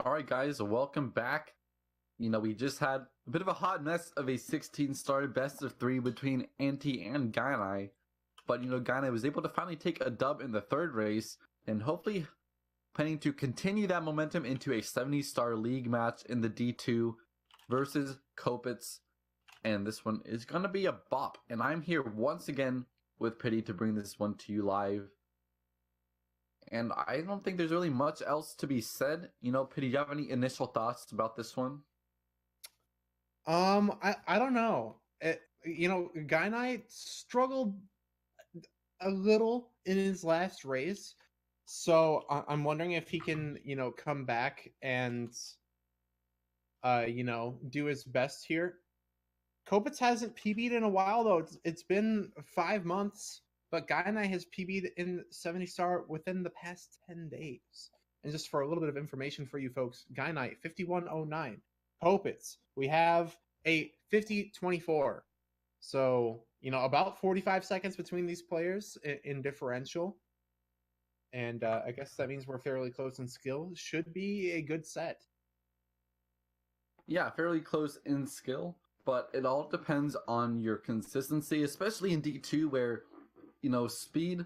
Alright guys, welcome back. We just had a bit of a hot mess of a 16-star best of 3 between Anti and Gainai. But Gainai was able to finally take a dub in the third race, and hopefully planning to continue that momentum into a 70-star league match in the D2 versus Copitz. And this one is gonna be a bop. And I'm here once again with Pity to bring this one to you live. And I don't think there's really much else to be said. Pity, do you have any initial thoughts about this one? I don't know. Gainai struggled a little in his last race, so I'm wondering if he can, come back and, do his best here. Copitz hasn't PB'd in a while though. It's been 5 months. But Gainai has PB'd in 70-star within the past 10 days. And just for a little bit of information for you folks, Gainai 5109. Copitz, we have a 5024. So, about 45 seconds between these players in differential. And I guess that means we're fairly close in skill. Should be a good set. Yeah, fairly close in skill. But it all depends on your consistency, especially in D2 where speed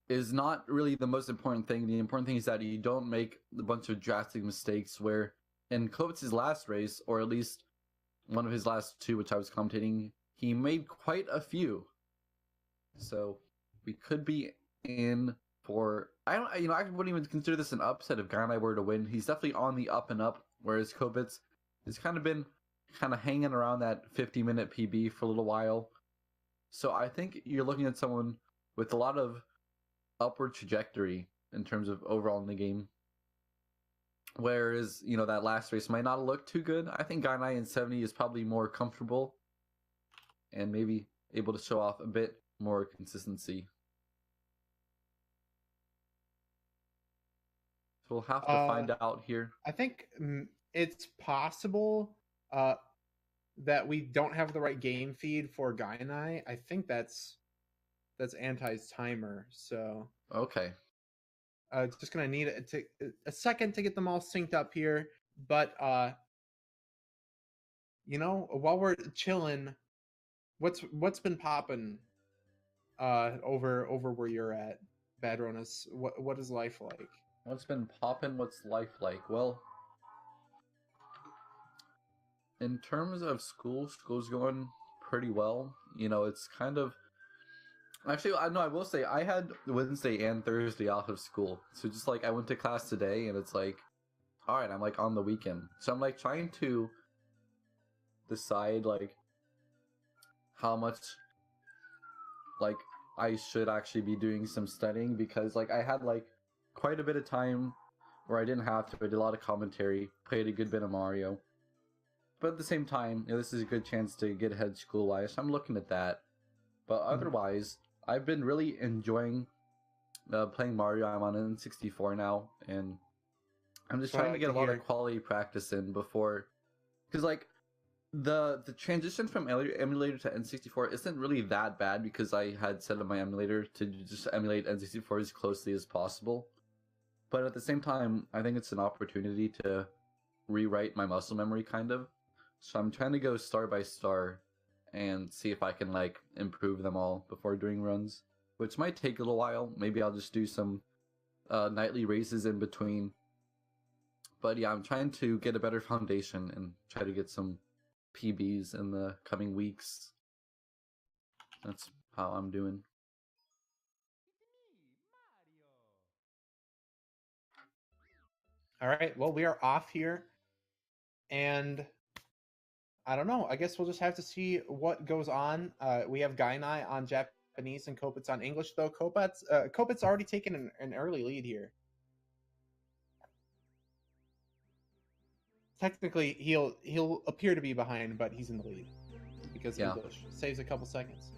is not really the most important thing. The important thing is that you don't make a bunch of drastic mistakes, where in Copitz's last race, or at least one of his last two, which I was commentating, he made quite a few. So we could be in for, I wouldn't even consider this an upset if Gainai were to win. He's definitely on the up and up, whereas Copitz has kind of been hanging around that 50-minute PB for a little while. So I think you're looking at someone with a lot of upward trajectory in terms of overall in the game. Whereas, that last race might not look too good. I think Gainai in 70 is probably more comfortable and maybe able to show off a bit more consistency. So we'll have to find out here. I think it's possible that we don't have the right game feed for Gainai. I think that's Anti's timer. So okay, just gonna need a second to get them all synced up here. But while we're chilling, what's been popping over where you're at, Badronus? What is life like? What's been popping? What's life like? Well, in terms of school's going pretty well. It's kind of... Actually, I will say, I had Wednesday and Thursday off of school. So just I went to class today and it's alright, I'm on the weekend. So I'm trying to decide how much I should actually be doing some studying, because I had quite a bit of time where I didn't have to. I did a lot of commentary, played a good bit of Mario. But at the same time, this is a good chance to get ahead school-wise, so I'm looking at that. But otherwise, I've been really enjoying playing Mario. I'm on N64 now, and I'm just trying to get a lot of quality practice in before... Because, the transition from emulator to N64 isn't really that bad, because I had set up my emulator to just emulate N64 as closely as possible. But at the same time, I think it's an opportunity to rewrite my muscle memory, kind of. So I'm trying to go star by star and see if I can improve them all before doing runs, which might take a little while. Maybe I'll just do some nightly races in between. But yeah, I'm trying to get a better foundation and try to get some PBs in the coming weeks. That's how I'm doing. All right, well, we are off here, and I don't know. I guess we'll just have to see what goes on. We have Gainai on Japanese and Copitz on English, though. Copitz already taken an early lead here. Technically, he'll appear to be behind, but he's in the lead because English saves a couple seconds.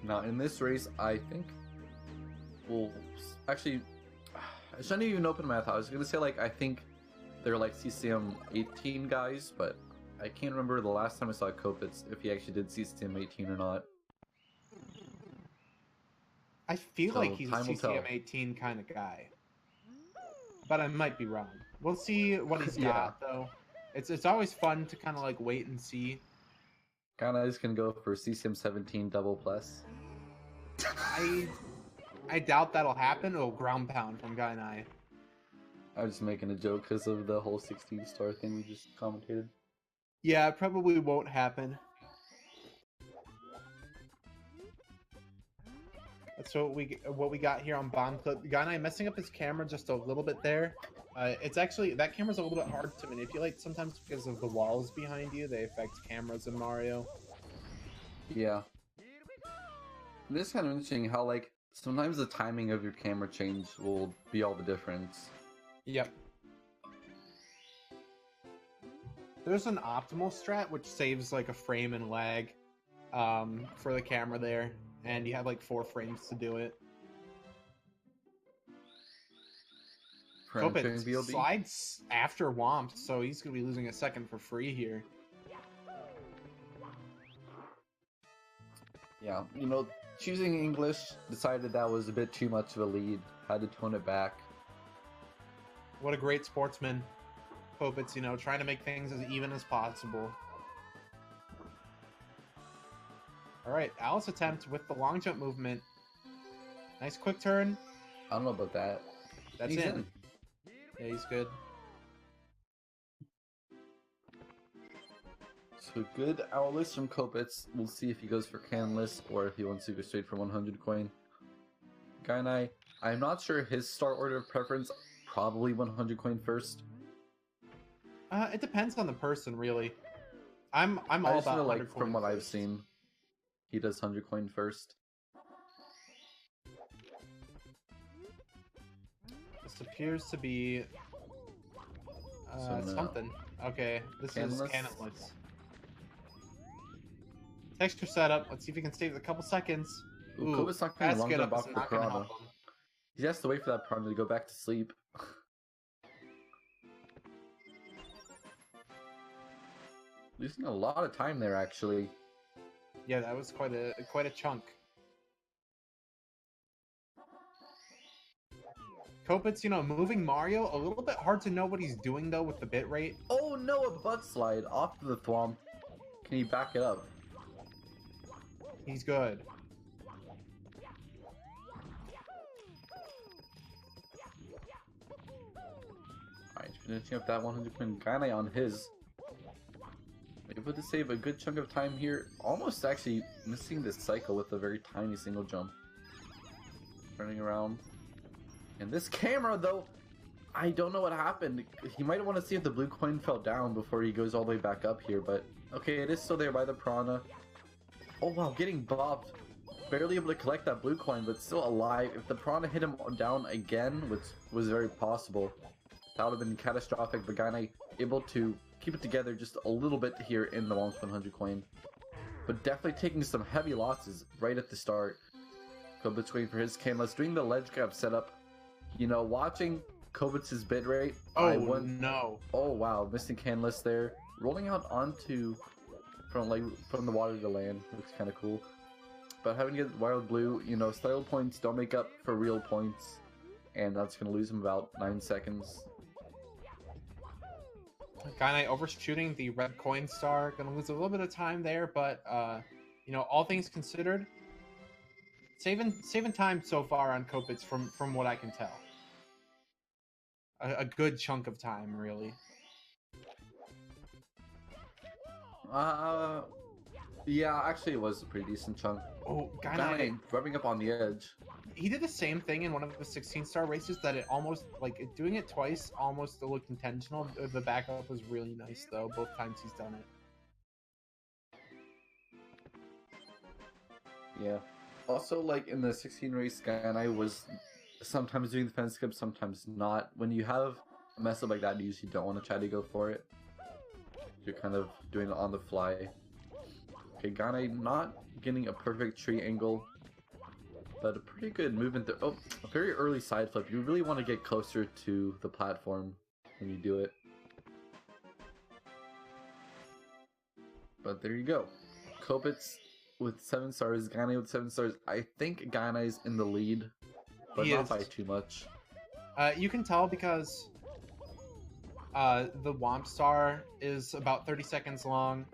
Now, in this race, I think we'll actually... I shouldn't even open my mouth. I was going to say, I think they're CCM 18 guys, but I can't remember the last time I saw Copitz, if he actually did CCM 18 or not. I feel So like he's a time will tell. CCM18 kind of guy, but I might be wrong. We'll see what he's Yeah. got though. It's always fun to kind of like wait and see. Gainai's gonna go for CCM17 double plus. I doubt that'll happen. Oh, ground pound from Gainai. I was just making a joke because of the whole 16-star thing we just commentated. Yeah, it probably won't happen. That's what we got here on Bomb Clip. Gainai messing up his camera just a little bit there. It's actually, that camera's a little bit hard to manipulate sometimes because of the walls behind you. They affect cameras in Mario. Yeah. This is kind of interesting how, like, sometimes the timing of your camera change will be all the difference. Yep. There's an optimal strat which saves like a frame and lag for the camera there, and you have like 4 frames to do it. Copitz slides after Womp, so he's going to be losing a second for free here. Yeah, you know, choosing English, decided that was a bit too much of a lead, had to tone it back. What a great sportsman. Copitz, you know, trying to make things as even as possible. Alright, Alice attempt with the long jump movement. Nice quick turn. I don't know about that. That's in. Yeah, he's good. So good Owlist from Copitz. We'll see if he goes for Canless or if he wants to go straight for 100 coin. Gainai, I'm not sure his start order of preference. Probably 100 coin first. It depends on the person, really. I'm all about 100 like, coin from what first. I've seen, he does 100 coin first. This appears to be something. Okay, this is Canless. Texture setup. Let's see if he can save it a couple seconds. Ooh, Copitz not going to long jump off the Piranha. He has to wait for that Piranha to go back to sleep. Losing a lot of time there, actually. Yeah, that was quite a chunk. Copitz, you know, moving Mario, a little bit hard to know what he's doing though with the bit rate. Oh no, a butt slide off the thwomp. Can he back it up? He's good. Alright, finishing up that 100 coin Gainai on his. Able to save a good chunk of time here. Almost actually missing this cycle with a very tiny single jump. Turning around. And this camera though, I don't know what happened. He might want to see if the blue coin fell down before he goes all the way back up here, but okay, it is still there by the Piranha. Oh wow, getting bopped. Barely able to collect that blue coin, but still alive. If the Piranha hit him down again, which was very possible, that would have been catastrophic, but Gainai able to keep it together just a little bit here in the Womp's 100 coin. But definitely taking some heavy losses right at the start. Copitz waiting for his Canless, doing the ledge grab setup. You know, watching Copitz's bid rate. Oh no. Oh wow, missing Canless there. Rolling out onto from the water to land. Looks kind of cool. But having to get Wild Blue, you know, style points don't make up for real points. And that's going to lose him about 9 seconds. Gainai overshooting the red coin star. Gonna lose a little bit of time there, but you know, all things considered, saving time so far on Copitz from what I can tell. A good chunk of time, really. Yeah, actually it was a pretty decent chunk. Oh, Gainai rubbing up on the edge. He did the same thing in one of the 16-star races that it almost, like, doing it twice almost looked intentional. The backup was really nice, though, both times he's done it. Yeah. Also, like, in the 16 race, Gainai was sometimes doing the fence skip, sometimes not. When you have a mess up like that, you usually don't want to try to go for it. You're kind of doing it on the fly. Okay, Gainai not getting a perfect tree angle, but a pretty good movement there. Oh, a very early side flip. You really want to get closer to the platform when you do it. But there you go. Copitz with 7 stars, Gainai with 7 stars. I think Gainai's in the lead, but He not is. by too much. You can tell because the Womp Star is about 30 seconds long,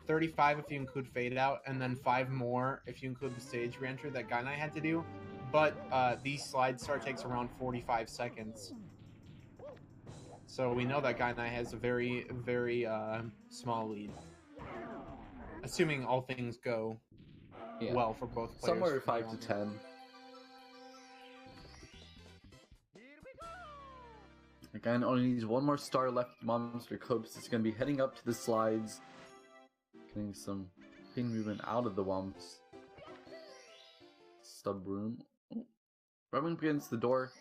35 if you include Fade Out, and then 5 more if you include the stage reentry that Gainai had to do. But the Slide Star takes around 45 seconds. So we know that Gainai has a very, very small lead. Assuming all things go well for both players. Somewhere 5 to 10. Again, only needs 1 more star left. Monster Copitz is going to be heading up to the slides. Getting some pin movement out of the Womps. Sub room. Rubbing against the door.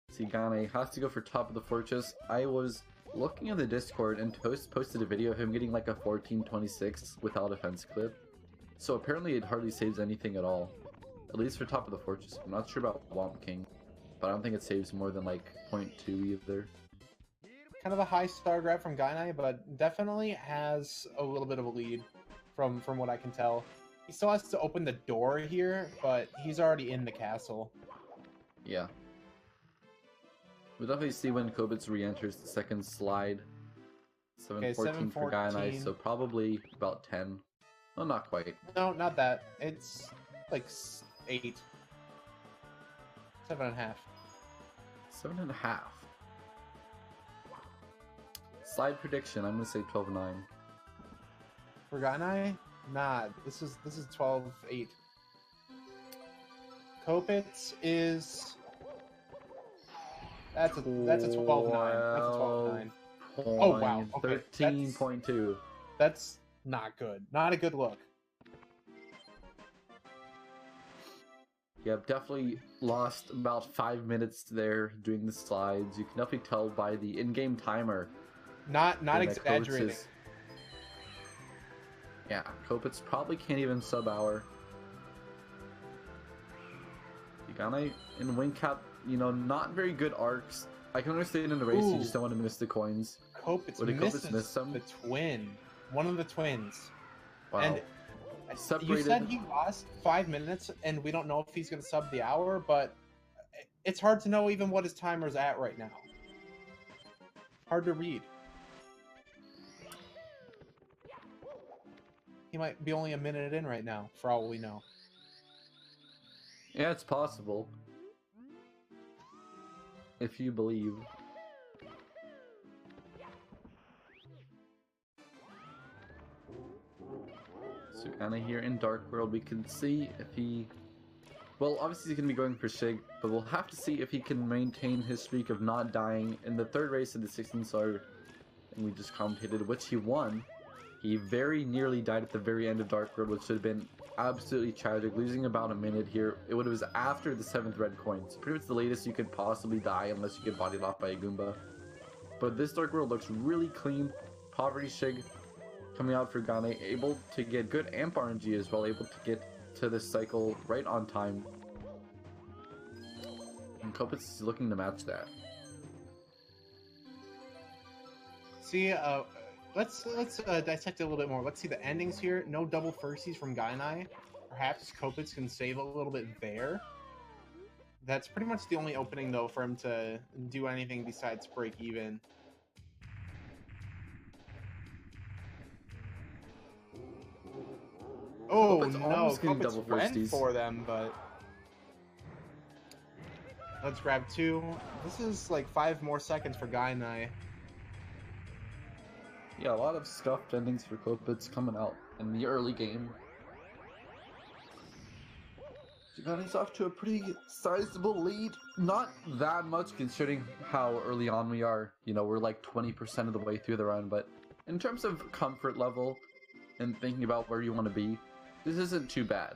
See, Gainai has to go for top of the fortress. I was looking at the Discord and Toast posted a video of him getting like a 1426 without a fence clip. So apparently it hardly saves anything at all. At least for top of the fortress. I'm not sure about Womp King, but I don't think it saves more than like 0.2 either. Kind of a high star grab from Gainai, but definitely has a little bit of a lead from what I can tell. He still has to open the door here, but he's already in the castle. Yeah. We'll definitely see when Copitz re-enters the second slide. 714 for Gainai, so probably about 10. No, not quite. No, not that. It's like 8. 7.5. 7.5. Slide prediction, I'm gonna say 12-9. For Gainai? Nah, this is 12-8. Copitz is... That's a 12-9. That's a 12-9. Oh wow. Okay. 13.2. That's not good. Not a good look. Yep, definitely lost about 5 minutes there doing the slides. You can definitely tell by the in-game timer. Not exaggerating. Yeah, Copitz probably can't even sub-hour. Gainai in wing cap, you know, not very good arcs. I can understand in the race, you just don't want to miss the coins. Copitz miss some? The twin. One of the twins. Wow. And separated. You said he lost 5 minutes, and we don't know if he's going to sub the hour, but it's hard to know even what his timer's at right now. Hard to read. He might be only a minute in right now, for all we know. Yeah, it's possible. If you believe. So kind of here in Dark World, we can see if he... Well, obviously he's going to be going for Shig, but we'll have to see if he can maintain his streak of not dying. In the third race of the 16 star, and we just commentated, which he won. He very nearly died at the very end of Dark World, which should have been absolutely tragic, losing about a minute here. It was after the 7th red coin. So pretty much the latest you could possibly die unless you get bodied off by a Goomba. But this Dark World looks really clean. Poverty Shig coming out for Gainai, able to get good amp RNG as well, able to get to this cycle right on time. And Copitz is looking to match that. See, let's dissect it a little bit more. Let's see the endings here. No double firsties from Gainai. Perhaps Copitz can save a little bit there. That's pretty much the only opening, though, for him to do anything besides break even. Oh, Copitz no. double Copitz went firsties for them, but... Let's grab 2. This is like 5 more seconds for Gainai. Yeah, a lot of scuffed endings for Copitz coming out in the early game. Gainai's off to a pretty sizable lead. Not that much considering how early on we are. You know, we're like 20% of the way through the run, but in terms of comfort level and thinking about where you want to be, this isn't too bad.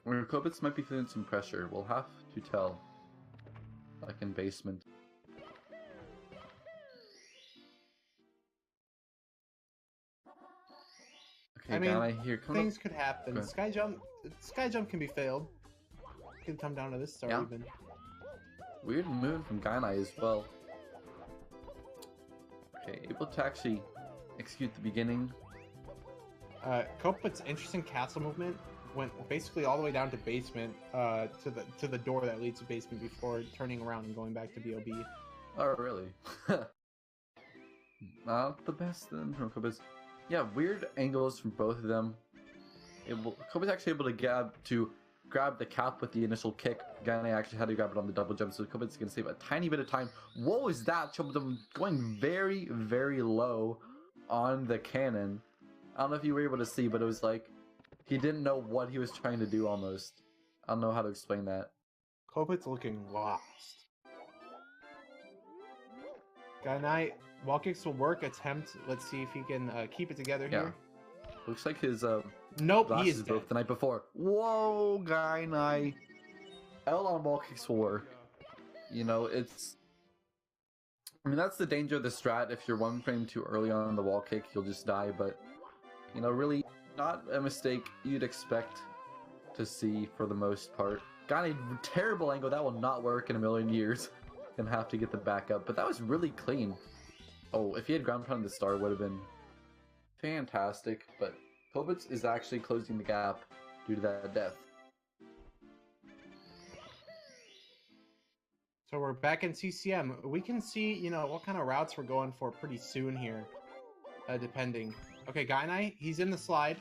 Where Copitz might be feeling some pressure, we'll have to tell. Like in basement. Okay, I mean, Gainai here. things could happen. Sky jump can be failed. It can come down to this star even. Weird movement from Gainai as well. Okay, able to actually execute the beginning. Copitz' interesting castle movement went basically all the way down to basement, to the door that leads to basement before turning around and going back to BOB. Oh, really? Not the best then from Copitz. Yeah, weird angles from both of them. Copitz actually able to grab the cap with the initial kick. Gainai actually had to grab it on the double jump, so Copitz can save a tiny bit of time. What was that? Them going very, very low on the cannon. I don't know if you were able to see, but it was like he didn't know what he was trying to do almost. I don't know how to explain that. Copitz looking lost. Gainai, wall kicks will work. Attempt. Let's see if he can keep it together here. Looks like his nope, he glasses is broke dead. the night before. Whoa, Gainai. L on wall kicks will work. You know, I mean, that's the danger of the strat. If you're one frame too early on the wall kick, you'll just die. But, you know, really not a mistake you'd expect to see for the most part. Got a terrible angle. That will not work in a million years. Gonna have to get the back up. But that was really clean. Oh, if he had ground pound the star, it would have been fantastic. But Copitz is actually closing the gap due to that death. So we're back in CCM. We can see, you know, what kind of routes we're going for pretty soon here, depending. Okay, Gainai, he's in the slide,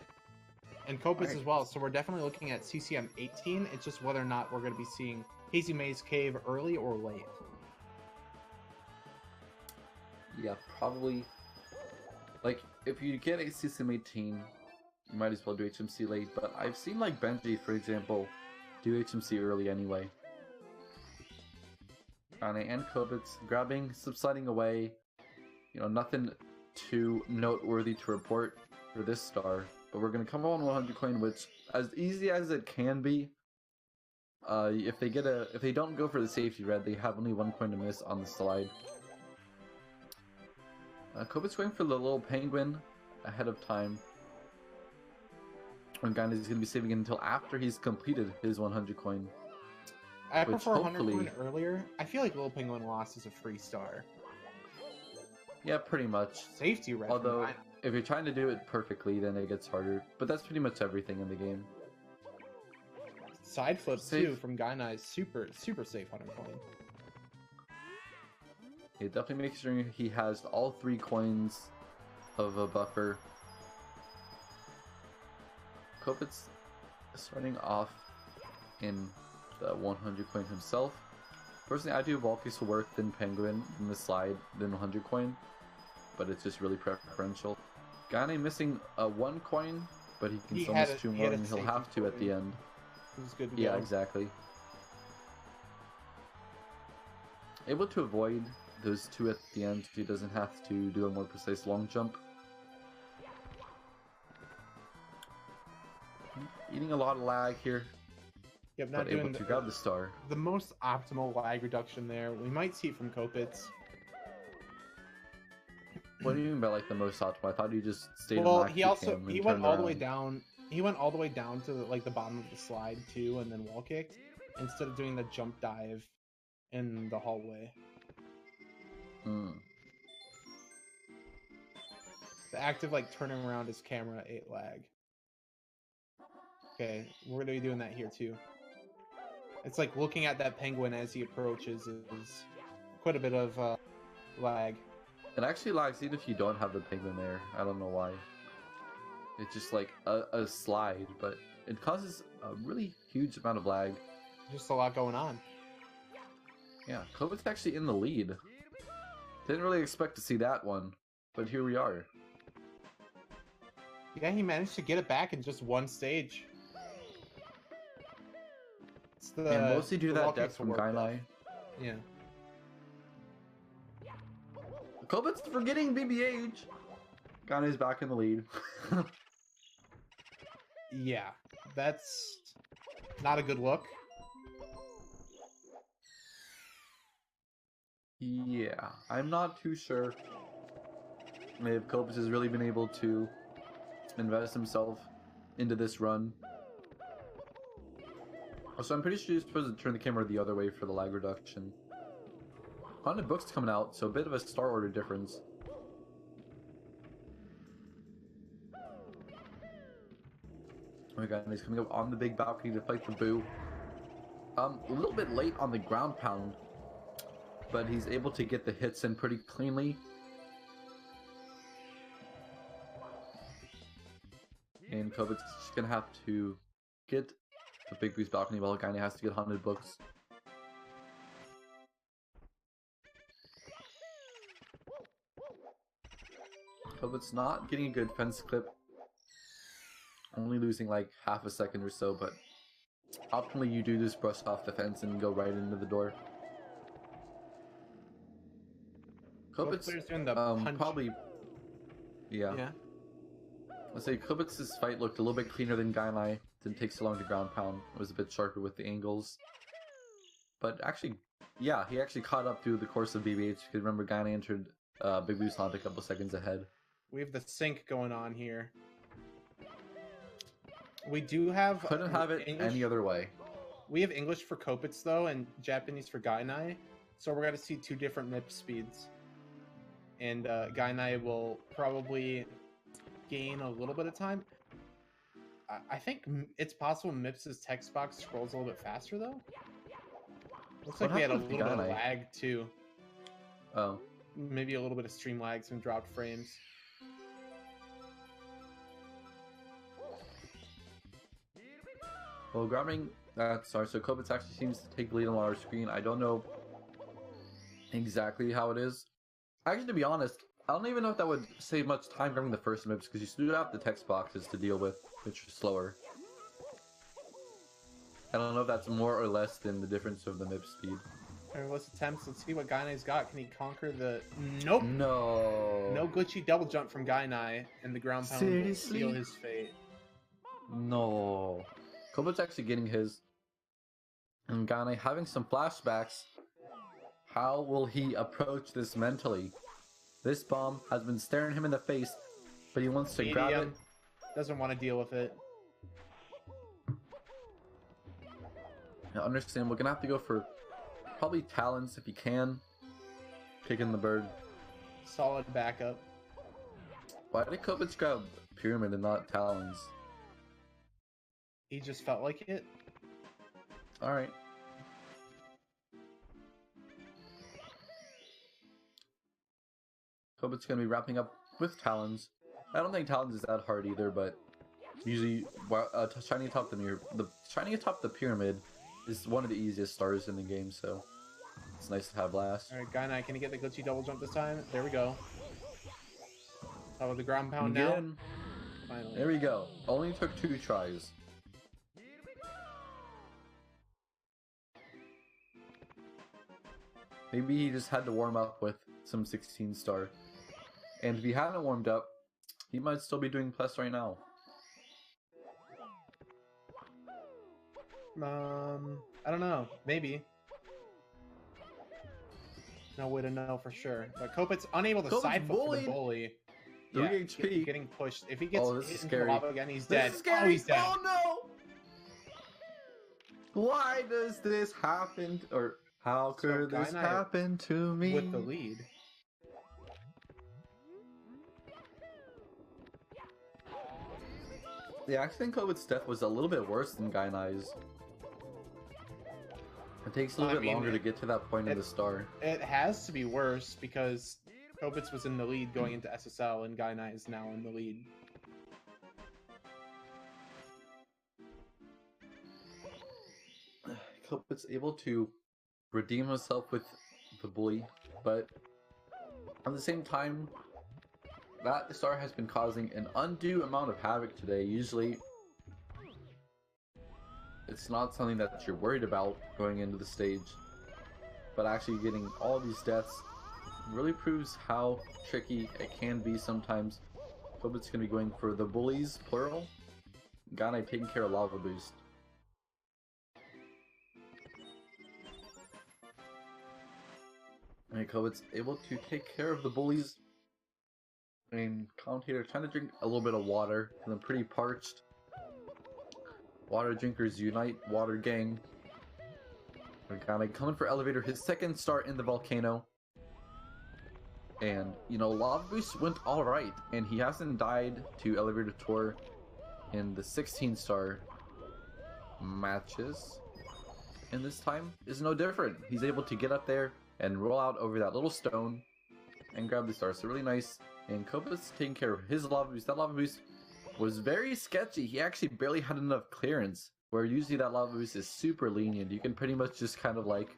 and Copitz as well. So we're definitely looking at CCM 18. It's just whether or not we're going to be seeing Hazy Maze Cave early or late. Yeah, probably. Like, if you get a CCM 18, you might as well do HMC late. But I've seen, like, Benji, for example, do HMC early anyway. And Copitz grabbing, subsiding away. You know, nothing too noteworthy to report for this star. But we're going to come on 100 coin, which, as easy as it can be, if they don't go for the safety red, they have only 1 coin to miss on the slide. Copitz going for the little penguin ahead of time. And Gainai is going to be saving it until after he's completed his 100 coin. I prefer 100 coin earlier. I feel like Little Penguin lost as a free star. Yeah, pretty much. Safety red. Although, if you're trying to do it perfectly, then it gets harder. But that's pretty much everything in the game. Side flip too from Gainai is super safe 100 coin. Yeah, definitely make sure he has all 3 coins of a buffer. Copitz starting off in the 100 coin himself. Personally, I do Valkyries will work, then Penguin, then the slide, then 100 coin. But it's just really preferential. Gainai missing 1 coin, but he can still miss 2 more, and he'll have to at the end. He's good to go. Yeah, exactly. Able to avoid those 2 at the end, so he doesn't have to do a more precise long jump. Eating a lot of lag here. Yep, not but able to grab the star. The most optimal lag reduction there. We might see it from Copitz. What do you mean by like the most optimal? I thought you just stayed. Well, he went all the way down. He went all the way down to like the bottom of the slide too, and then wall kicked instead of doing the jump dive in the hallway. The active like turning around his camera ate lag. Okay, we're gonna be doing that here too. It's like looking at that penguin as he approaches is quite a bit of lag. It actually lags even if you don't have the penguin there. I don't know why. It's just like a slide, but it causes a really huge amount of lag. Just a lot going on. Yeah, Copitz actually in the lead. Didn't really expect to see that one, but here we are. Yeah, he managed to get it back in just 1 stage. And mostly due to that death from Gainai. Yeah. Copitz forgetting BBH. Gainai's back in the lead. Yeah, that's not a good look. Yeah, I'm not too sure if Copitz has really been able to invest himself into this run. Also, I'm pretty sure you're supposed to turn the camera the other way for the lag reduction. Haunted Book's coming out, so a bit of a star order difference. Oh my god, he's coming up on the big balcony to fight the Boo. A little bit late on the ground pound, but he's able to get the hits in pretty cleanly. And Copitz is just gonna have to get the big Boo's balcony while Gainai has to get haunted books. Copitz not getting a good fence clip. Only losing like half a second or so, but optimally you do just brush off the fence and go right into the door. Copitz doing the punch. probably yeah. Let's say Copitz's fight looked a little bit cleaner than Gainai. Didn't take so long to ground pound. It was a bit sharper with the angles. But actually, yeah, he actually caught up through the course of BBH. Because remember, Gainai entered Big Boo's haunt a couple seconds ahead. We have the sync going on here. We do have... Couldn't have it English. Any other way. We have English for Copitz, though, and Japanese for Gainai. So we're going to see two different MIP speeds. And Gainai will probably gain a little bit of time. I think it's possible Mips' text box scrolls a little bit faster, though. Looks like we had a little bit of lag, too. Oh. Maybe a little bit of stream lag, some dropped frames. Well, grabbing that star, so Copitz actually seems to take the lead on our screen. I don't know exactly how it is. Actually, to be honest, I don't even know if that would save much time grabbing the first MIPS, because you still have the text boxes to deal with, which are slower. I don't know if that's more or less than the difference of the MIP speed. Alright, let's attempt. Let's see what Gainai's got. Can he conquer the... Nope! No! No glitchy double jump from Gainai, and the ground pound will seal his fate. No. Copitz actually getting his. And Gainai having some flashbacks. How will he approach this mentally? This bomb has been staring him in the face, but he wants to grab it. Doesn't want to deal with it. I understand. We're gonna have to go for probably talons if you can. Kicking the bird. Solid backup. Why did Copitz grab pyramid and not talons? He just felt like it. Alright. Copitz gonna be wrapping up with talons. I don't think talons is that hard either, but usually shiny atop the shiny atop the pyramid is one of the easiest stars in the game, so it's nice to have last. Alright, Gainai, can he get the glitchy double jump this time? There we go. Top of the ground pound now. Finally. There we go. Only took 2 tries. Maybe he just had to warm up with some 16 star. And if he hadn't warmed up, he might still be doing plus right now. I don't know. Maybe. No way to know for sure. But Copitz unable to side foot for the bully. 3 HP. Getting pushed. If he gets hit into the lava again, he's dead. This is scary. Oh, he's dead. Oh no! Why does this happen? Or how could this happen to me? With the lead. Yeah, I think Copitz's death was a little bit worse than Gainai's. It takes a little bit longer to get to that point in the star. It has to be worse because Copitz was in the lead going into SSL and Gainai is now in the lead. Copitz able to redeem himself with the bully, but at the same time, that star has been causing an undue amount of havoc today. Usually, it's not something that you're worried about going into the stage, but actually getting all these deaths really proves how tricky it can be sometimes. Copitz going to be going for the bullies, plural. Gainai taking care of Lava Boost. And Copitz able to take care of the bullies. And Commentator trying to drink a little bit of water, because I'm pretty parched. Water drinkers unite, water gang. Gainai coming for elevator, his second start in the volcano. And, you know, Lava Boost went alright, and he hasn't died to elevator tour in the 16-star matches. And this time is no different. He's able to get up there and roll out over that little stone and grab the star. So really nice. And Copitz taking care of his lava boost. That lava boost was very sketchy. He actually barely had enough clearance, where usually that lava boost is super lenient. You can pretty much just kind of like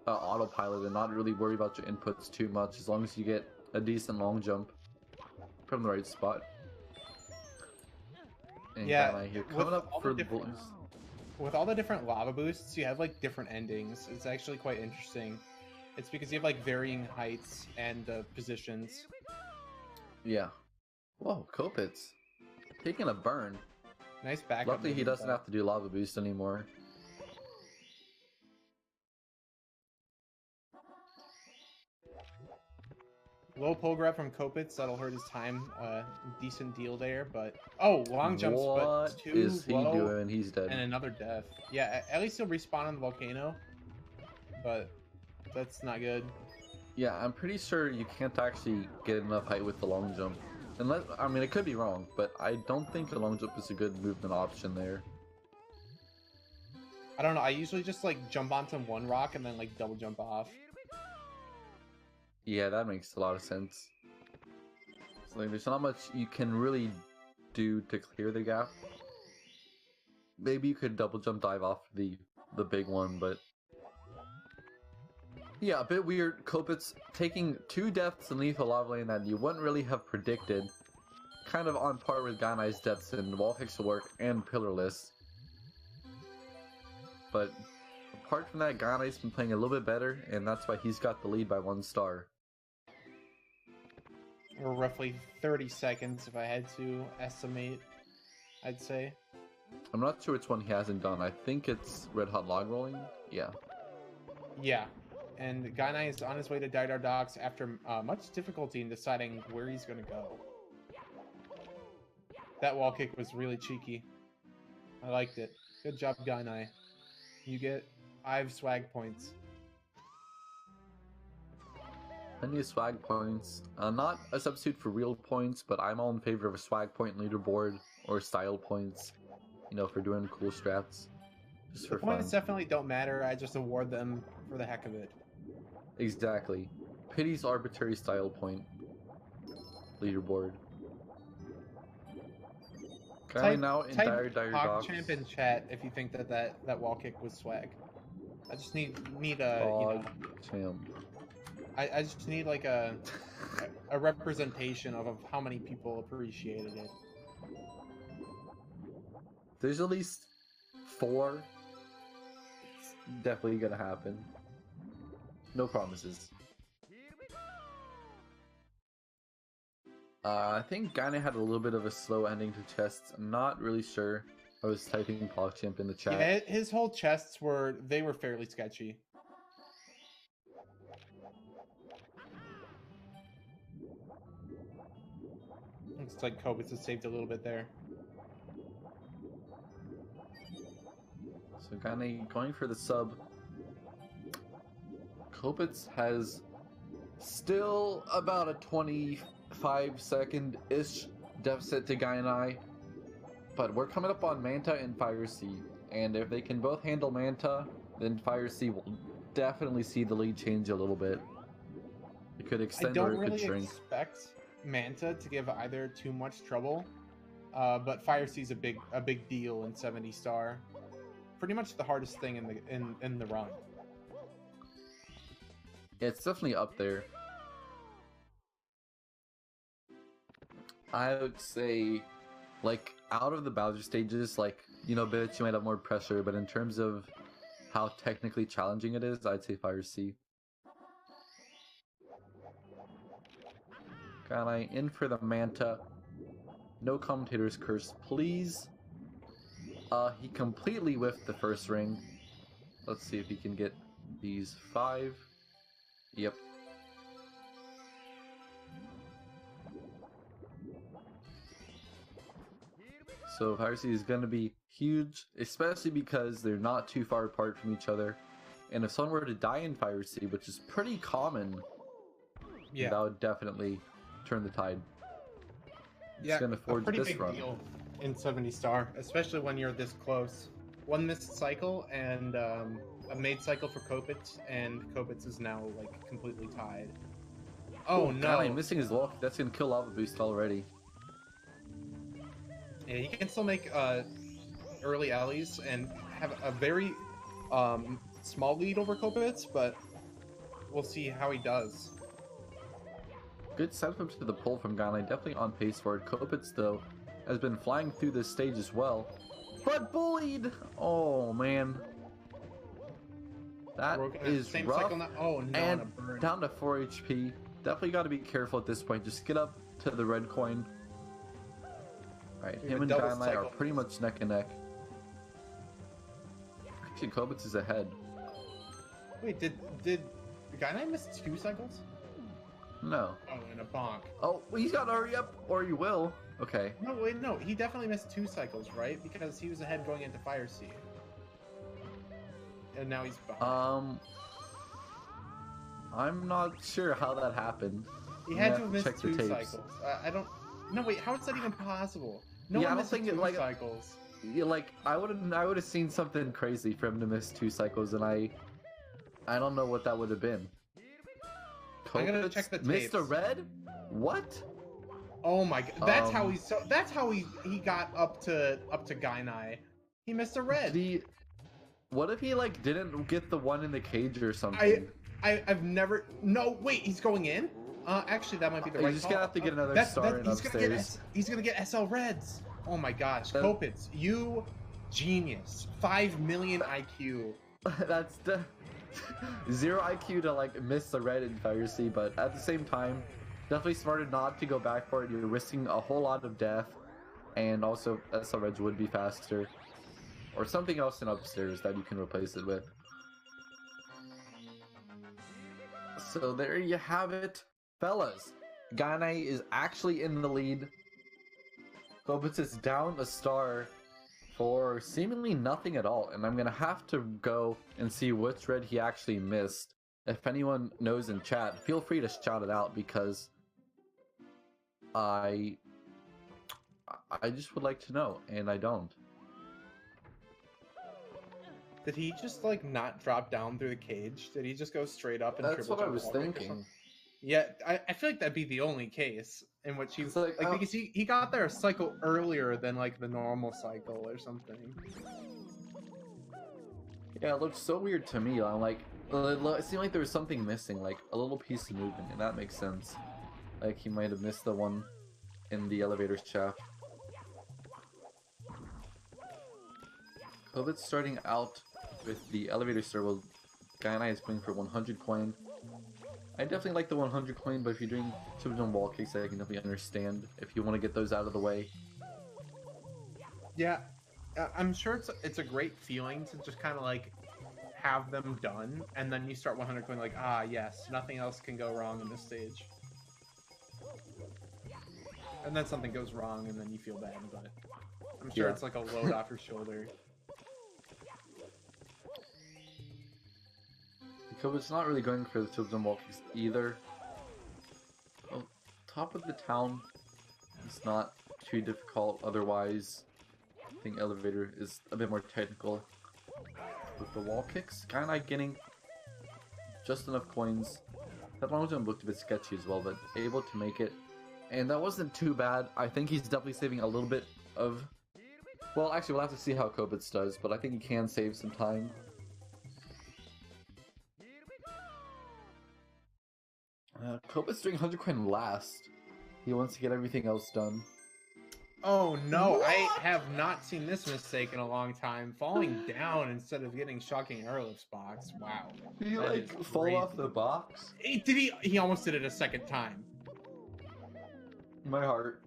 autopilot and not really worry about your inputs too much, as long as you get a decent long jump from the right spot. And Yeah, here coming up for the boost. With all the different lava boosts, you have like different endings. It's actually quite interesting. It's because you have like varying heights and positions. Yeah. Whoa, Copitz taking a burn. Nice backup. Luckily he doesn't have to do lava boost anymore. Low pull grab from Copitz, that'll hurt his time. Decent deal there, but long jumps. What but is he doing? He's dead. And another death. Yeah, at least he'll respawn on the volcano, but that's not good. Yeah, I'm pretty sure you can't actually get enough height with the long jump. Unless, I mean, it could be wrong, but I don't think the long jump is a good movement option there. I don't know. I usually just like jump onto one rock and then like double jump off. Yeah, that makes a lot of sense. So, like, there's not much you can really do to clear the gap. Maybe you could double jump dive off the big one, but yeah, a bit weird. Copitz taking 2 deaths in Lethal Lava Lane that you wouldn't really have predicted. Kind of on par with Gainai's deaths in Wall Pixel Work and Pillarless. But apart from that, Gainai's been playing a little bit better, and that's why he's got the lead by 1 star. Or roughly 30 seconds if I had to estimate, I'd say. I'm not sure which one he hasn't done. I think it's Red Hot Log Rolling. Yeah. Yeah. And Gainai is on his way to Didar Docks after much difficulty in deciding where he's going to go. That wall kick was really cheeky. I liked it. Good job, Gainai. You get 5 swag points. Plenty of swag points. Not a substitute for real points, but I'm all in favor of a swag point leaderboard or style points. You know, for doing cool strats. Just for fun. Points definitely don't matter. I just award them for the heck of it. Exactly. Pity's arbitrary style point leaderboard. Type now in Dire Docks. Champ in chat if you think that wall kick was swag. I just need a Champ. I just need like a representation of how many people appreciated it. There's at least 4. It's definitely gonna happen. No promises. I think Gainai had a little bit of a slow ending to chests. I'm not really sure. I was typing PogChamp in the chat. Yeah, his whole chests were fairly sketchy. Looks like Copitz has saved a little bit there. So Gainai going for the sub. Copitz has still about a 25-second-ish deficit to Gainai. But we're coming up on Manta and Fire Sea. And if they can both handle Manta, then Fire Sea will definitely see the lead change a little bit. It could extend or it could shrink. I don't really expect Manta to give either too much trouble. But Fire Sea's a big deal in 70 star. Pretty much the hardest thing in the run. Yeah, it's definitely up there. I would say, like, out of the Bowser stages, like, you know, Bitch, you might have more pressure, but in terms of how technically challenging it is, I'd say Fire Sea. Gainai in for the Manta. No Commentators curse, please. He completely whiffed the first ring. Let's see if he can get these 5. Yep. So Fire Sea is going to be huge, especially because they're not too far apart from each other. And if someone were to die in Fire Sea, which is pretty common, that would definitely turn the tide. It's going to forge this run. Deal. in 70 star, especially when you're this close. One missed cycle and a made cycle for Copitz, and Copitz is now like completely tied. Oh no! God, I'm missing his walk. That's gonna kill Lava Boost already. Yeah, he can still make early alleys and have a very small lead over Copitz, but we'll see how he does. Good setup to the pull from Gainai, definitely on pace for it. Copitz, though, has been flying through this stage as well, but bullied! Oh, man. That is rough, oh, no, and down to 4 HP. Definitely got to be careful at this point. Just get up to the red coin. Alright, him and Gainai are pretty much neck and neck. Actually, Copitz is ahead. Wait, did Gainai miss 2 cycles? No. Oh, and a bonk. Oh, well, he's got to hurry up, or you will. Okay. No, wait, no. He definitely missed 2 cycles, right? Because he was ahead going into Fire Sea. And now he's behind. I'm not sure how that happened. He had to have missed 2 cycles. I don't... No, wait, how is that even possible? No one missed 2 cycles. Yeah, like, I would have seen something crazy for him to miss 2 cycles, and I don't know what that would have been. I gotta check the tapes. Mr. Red? What? Oh my god, that's how he got up to Gainai. He missed a red. What if he like didn't get the one in the cage or something? I've never. No, wait, he's going in. Actually, that might be the right call. He's just gonna have to get another star in upstairs. He's gonna get SL Reds. Oh my gosh, Copitz, you genius. 5 million IQ. That's the 0 IQ to like miss the red in Fire Sea, but at the same time, definitely smarter not to go back for it. You're risking a whole lot of death, and also SL Reds would be faster, or something else in upstairs that you can replace it with. So there you have it, fellas. Gainai is actually in the lead. Copitz is down a star for seemingly nothing at all, and I'm gonna have to go and see which red he actually missed. If anyone knows in chat, feel free to shout it out, because I just would like to know, and I don't. Did he just like not drop down through the cage? Did he just go straight up and That's what I was thinking. Yeah, I feel like that'd be the only case in which he like because he got there a cycle earlier than like the normal cycle or something. Yeah, it looked so weird to me. I'm like, it seemed like there was something missing, like a little piece of movement, and that makes sense. Like he might have missed the one in the elevator's shaft. Copitz starting out with the elevator servo. Gainai is playing for 100 coin. I definitely like the 100 coin, but if you're doing chip-zone wall kicks, I can definitely understand if you want to get those out of the way. Yeah, I'm sure it's a great feeling to just kind of like have them done, and then you start 100 coin like, ah, yes, nothing else can go wrong in this stage. And then something goes wrong, and then you feel bad, but I'm sure it's like a load off your shoulder. Copitz not really going for the chip-zone wall kicks either. Well, top of the town is not too difficult. Otherwise, I think elevator is a bit more technical with the wall kicks. Gainai getting just enough coins. That long jump looked a bit sketchy as well, but able to make it. And that wasn't too bad. I think he's definitely saving a little bit of... Well, actually, we'll have to see how Copitz does, but I think he can save some time. Copitz doing 100 coin last. He wants to get everything else done. Oh no, what? I have not seen this mistake in a long time. Falling down instead of getting shocking airlifts box. Wow. Did he like fall off the box? He almost did it a second time. My heart.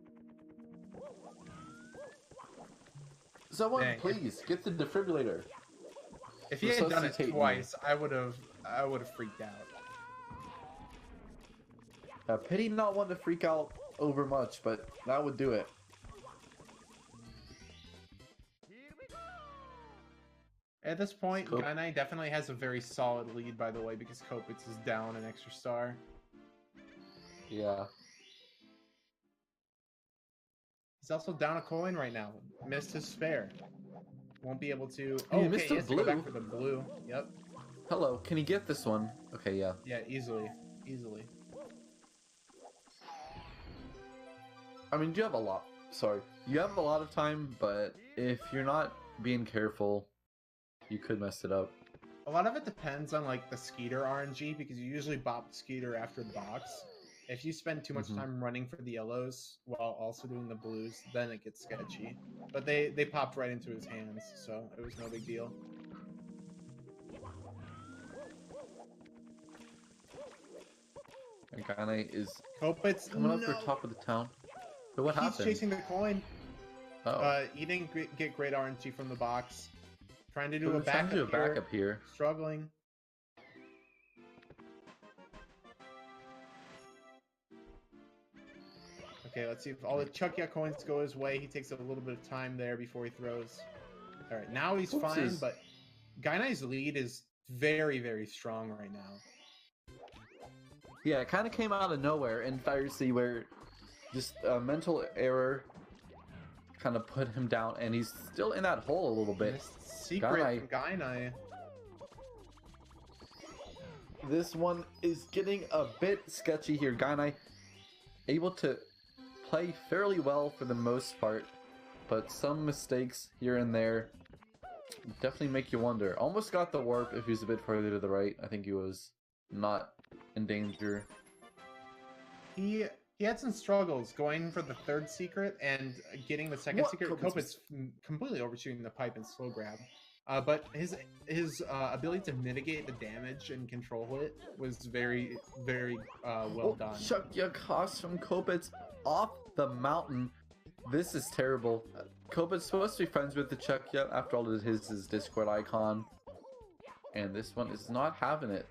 Someone please get the defibrillator. If he had done it twice, I would have freaked out. Pity not want to freak out over much, but that would do it. At this point, Gainai definitely has a very solid lead, by the way, because Copitz is down an extra star. Yeah. He's also down a coin right now. Missed his spare. Won't be able to. He Oh, missed okay, he a has to go back blue. for the blue. Yep. Hello, can he get this one? Okay, yeah. Yeah, easily. Easily. I mean, you have a lot. Sorry. You have a lot of time, but if you're not being careful, you could mess it up. A lot of it depends on like the Skeeter RNG because you usually bop Skeeter after the box. If you spend too much time running for the yellows while also doing the blues, then it gets sketchy. But they popped right into his hands, so it was no big deal. And Gainai is Copitz coming up for top of the town. But what happened? He's chasing the coin. Oh. He didn't get great RNG from the box. Trying to do a Trying backup to do a backup here. Struggling. Okay, let's see if all the Chuckya coins go his way. He takes a little bit of time there before he throws. All right, now he's fine, but Gainai's lead is very, very strong right now. Yeah, it kind of came out of nowhere in Firesi where just a mental error kind of put him down, and he's still in that hole a little bit. Secret from Gainai. This one is getting a bit sketchy here. Gainai able to play fairly well for the most part, but some mistakes here and there definitely make you wonder. Almost got the warp if he was a bit further to the right. I think he was not in danger. He had some struggles going for the third secret and getting the second secret. Copitz completely overshooting the pipe and slow grab. But his ability to mitigate the damage and control it was very, very well done. Chuckya cost from Copitz off the mountain. This is terrible. Copitz supposed to be friends with the Chuckya. After all, his Discord icon. And this one is not having it.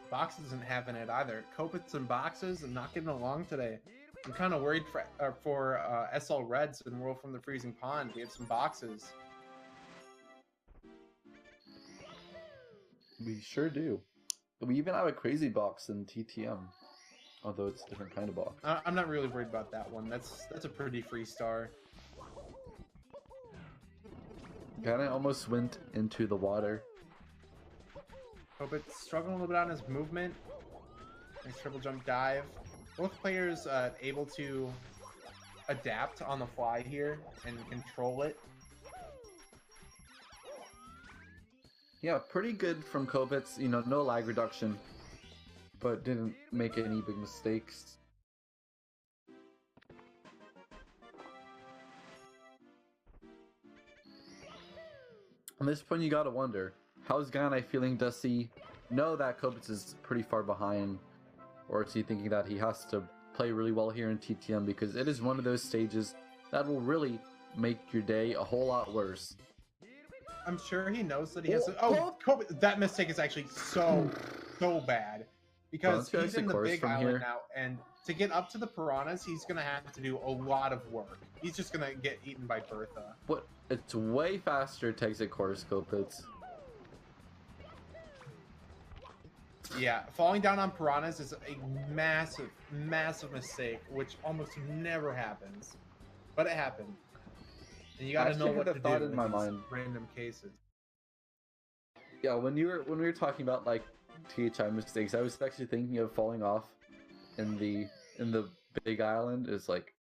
Box isn't having it either. Copitz and Boxes are not getting along today. I'm kind of worried for SL Reds and World from the Freezing Pond. We have some Boxes. We sure do. We even have a crazy box in TTM. Although it's a different kind of box. I'm not really worried about that one. That's a pretty free star. Gainai almost went into the water. Copitz struggling a little bit on his movement. Nice triple jump dive. Both players able to adapt on the fly here and control it. Yeah, pretty good from Copitz. You know, no lag reduction, but didn't make any big mistakes. At this point, you gotta wonder, how's Gainai feeling? Does he know that Copitz is pretty far behind? Or is he thinking that he has to play really well here in TTM because it is one of those stages that will really make your day a whole lot worse? I'm sure he knows that he has to... Oh, Copitz, that mistake is actually so bad. Because he's in the big island now, and to get up to the piranhas, he's going to have to do a lot of work. He's just going to get eaten by Bertha. What? It's way faster to exit course, Copitz. Yeah, falling down on piranhas is a massive, massive mistake, which almost never happens. But it happened. And you gotta know what to do in these random cases. Yeah, when we were talking about like THI mistakes, I was actually thinking of falling off in the big island. It's like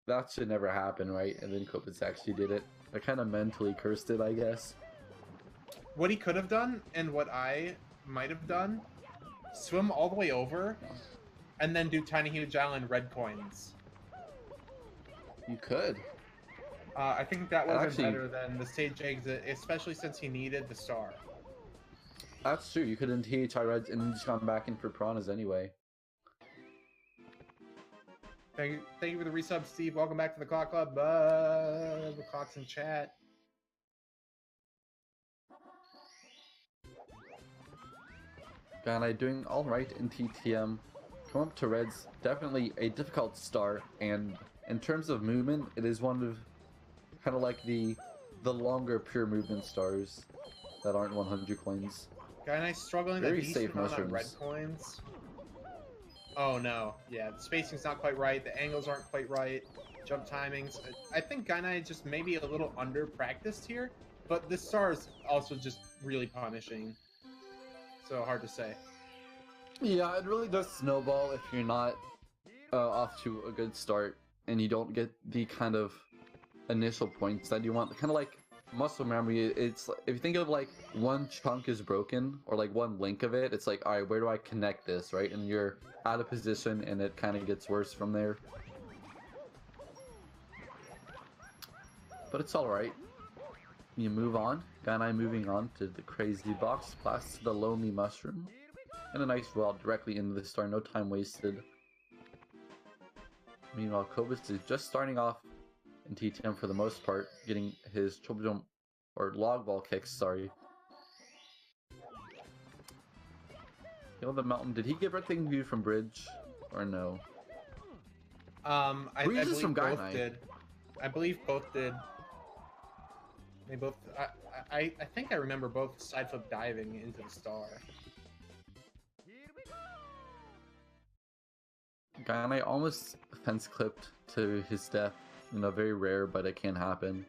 that should never happen, right? And then Copitz actually did it. I kind of mentally cursed it, I guess. What he could have done, and what I might have done, swim all the way over, and then do Tiny Huge Island red coins. You could. I think that would have been better than the stage exit, especially since he needed the star. That's true. You could have THI Reds and just gone back in for piranhas anyway. Thank you for the resub, Steve. Welcome back to the Clock Club. The clock's in chat. Gainai doing alright in TTM. Come up to Reds, definitely a difficult start, and in terms of movement, it is one of kind of like the longer pure movement stars that aren't 100 coins. Gainai struggling very a decent safe amount on mushrooms. red coins. Oh no, yeah, the spacing's not quite right, the angles aren't quite right, jump timings. I think Gainai just maybe a little under practiced here, but this star is also just really punishing. So hard to say. Yeah, it really does snowball if you're not off to a good start and you don't get the kind of initial points that you want. Kind of like muscle memory. It's if you think of like one chunk is broken or like one link of it, it's like, all right, where do I connect this, right? And you're out of position and it kind of gets worse from there. But it's all right. You move on. Gainai moving on to the crazy box, blast to the lonely mushroom, and a nice roll directly into the star. No time wasted. Meanwhile, Copitz is just starting off in TTM for the most part, getting his triple jump or log ball kicks. Sorry. Kill the mountain. Did he get breathtaking view from bridge or no? I believe from both Gainai. did. I believe both did. They both. I think I remember both side flip diving into the star. Gainai almost fence clipped to his death. You know, very rare, but it can happen.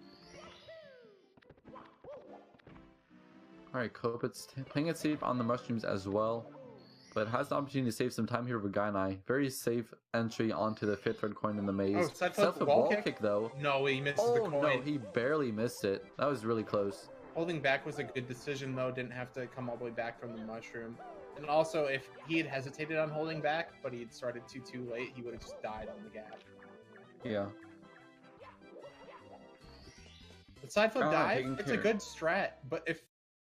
Alright, Copitz playing it safe on the mushrooms as well, but has the opportunity to save some time here with Gainai. Very safe entry onto the 5th red coin in the maze. Oh, side flip wall kick though. No, he missed the coin. Oh no, he barely missed it. That was really close. Holding back was a good decision though. Didn't have to come all the way back from the mushroom. And also, if he had hesitated on holding back, but he had started too late, he would have just died on the gap. Yeah. The side flip dive, it's a good strat, but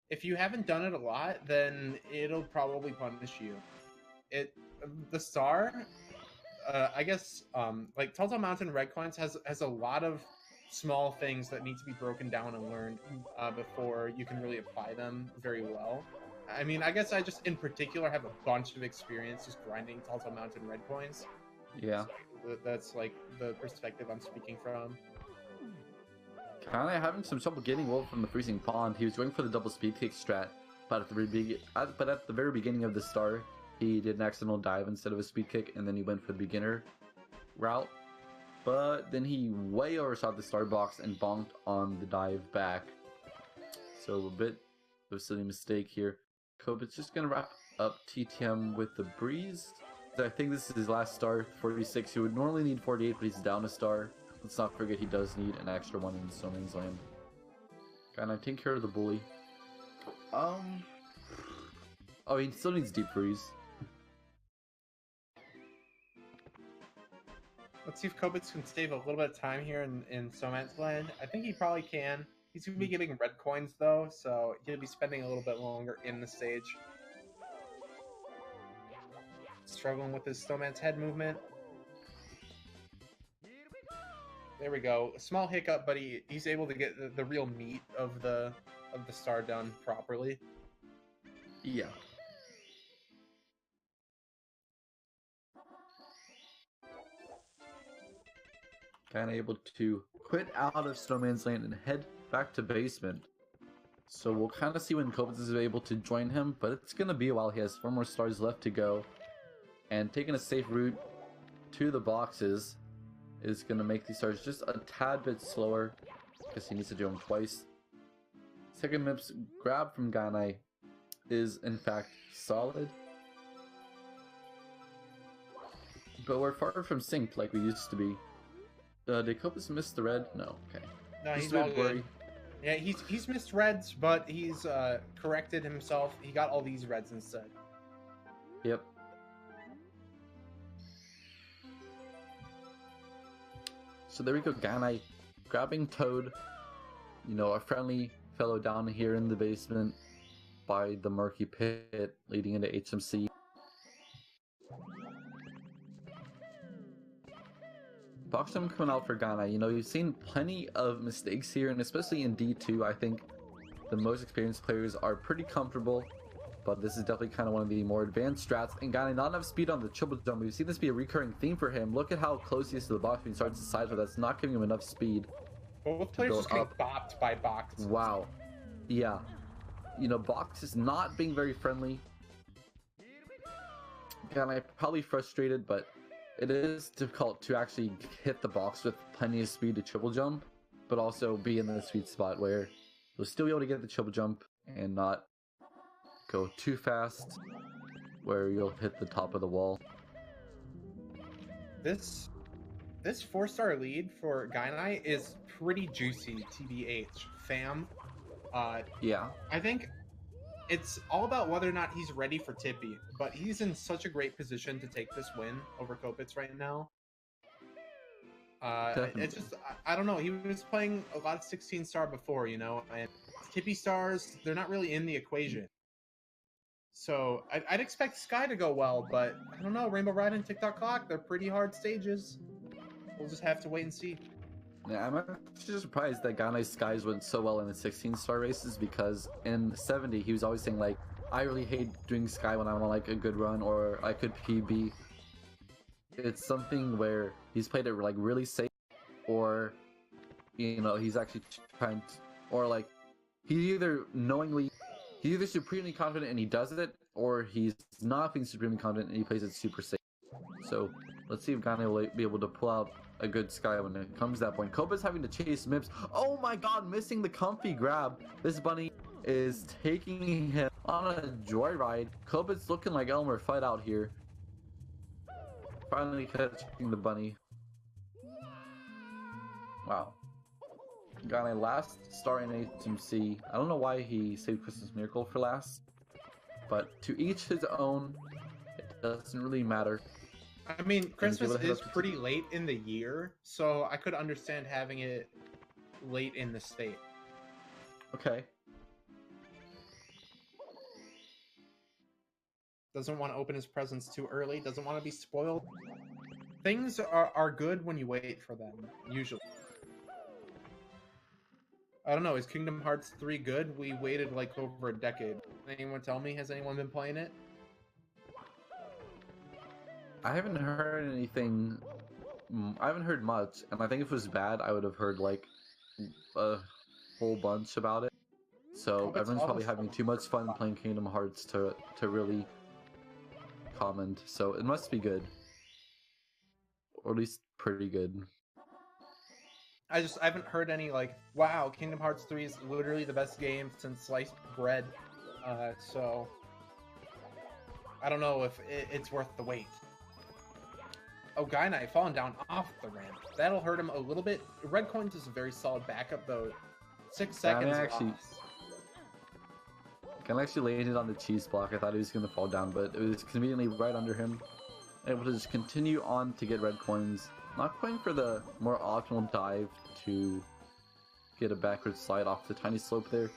if you haven't done it a lot, then it'll probably punish you. The star, I guess, like Telltale Mountain Red Coins has a lot of small things that need to be broken down and learned before you can really apply them very well. I mean, I guess I just in particular have a bunch of experience just grinding Telltale Mountain Red Coins. Yeah. So that's like the perspective I'm speaking from. Kinda having some trouble getting Wolf from the freezing pond. He was going for the double speed kick strat, but at the very beginning of the star, he did an accidental dive instead of a speed kick, and then he went for the beginner route. But then he way overshot the star box and bonked on the dive back. So a bit of a silly mistake here. Copitz just gonna wrap up TTM with the breeze. I think this is his last star, 46. He would normally need 48, but he's down a star. Let's not forget he does need an extra one in Snowman's Land. Can I take care of the bully? Oh, he still needs deep freeze. Let's see if Copitz can save a little bit of time here in Snowman's Land. I think he probably can. He's going to be getting red coins, though, so he'll be spending a little bit longer in the stage. Struggling with his Snowman's head movement. There we go. A small hiccup, but he's able to get the real meat of the star done properly. Yeah. Kind of able to quit out of Snowman's Land and head back to basement. So we'll kind of see when Copitz is able to join him, but it's going to be a while. He has 4 more stars left to go. And taking a safe route to the boxes is going to make these stars just a tad bit slower because he needs to do them twice. Second MIPS grab from Gainai is in fact solid. But we're far from synced like we used to be. Did Copitz miss the red? No, okay. No, he's all good. Yeah, he's missed reds, but he's corrected himself. He got all these reds instead. Yep. So there we go, Gainai grabbing Toad, you know, a friendly fellow down here in the basement by the murky pit leading into HMC. Box jump coming out for Gainai. You know, you've seen plenty of mistakes here, and especially in D2, I think the most experienced players are pretty comfortable, but this is definitely kind of one of the more advanced strats. And Gainai not enough speed on the triple jump. We've seen this be a recurring theme for him. Look at how close he is to the box when he starts to side, but that's not giving him enough speed. Both players just getting bopped by box. Wow. Yeah. You know, box is not being very friendly. Gainai probably frustrated, but it is difficult to actually hit the box with plenty of speed to triple jump, but also be in the sweet spot where you'll still be able to get the triple jump and not go too fast, where you'll hit the top of the wall. This 4-star lead for Gainai is pretty juicy, TBH. Fam. Yeah. I think it's all about whether or not he's ready for Tippy, but he's in such a great position to take this win over Copitz right now. It's just, I don't know, he was playing a lot of 16-star before, you know, and Tippy stars, they're not really in the equation. So I'd expect Sky to go well, but I don't know, Rainbow Ride and TikTok Clock, they're pretty hard stages. We'll just have to wait and see. Yeah, I'm actually surprised that Gainai's Skies went so well in the 16-star races, because in 70 he was always saying like, I really hate doing Sky when I'm on like a good run, or I could PB. It's something where he's played it like really safe, or you know, he's actually trying to, or like he's either supremely confident and he does it, or he's not being supremely confident and he plays it super safe. So let's see if Gainai will be able to pull out a good Sky when it comes to that point. Copitz having to chase Mips. Oh my god, missing the comfy grab. This bunny is taking him on a joyride. Copitz looking like Elmer Fudd out here. Finally catching the bunny. Wow. Gainai last star in HMC. I don't know why he saved Christmas Miracle for last, but to each his own. It doesn't really matter. I mean, Christmas is pretty late in the year, so I could understand having it late in the state. Okay. Doesn't want to open his presents too early, doesn't want to be spoiled. Things are good when you wait for them, usually. I don't know, is Kingdom Hearts 3 good? We waited like over a decade. Anyone tell me? Has anyone been playing it? I haven't heard anything. I haven't heard much, and I think if it was bad, I would have heard like a whole bunch about it. So everyone's probably having too much fun playing Kingdom Hearts to really comment. So it must be good, or at least pretty good. I haven't heard any like, wow, Kingdom Hearts 3 is literally the best game since sliced bread. So I don't know if it's worth the wait. Oh, Gainai falling down off the ramp. That'll hurt him a little bit. Red Coins is a very solid backup, though. 6 seconds Gainai actually landed on the cheese block. I thought he was going to fall down, but it was conveniently right under him. Able to just continue on to get red coins. Not going for the more optimal dive to get a backward slide off the tiny slope there.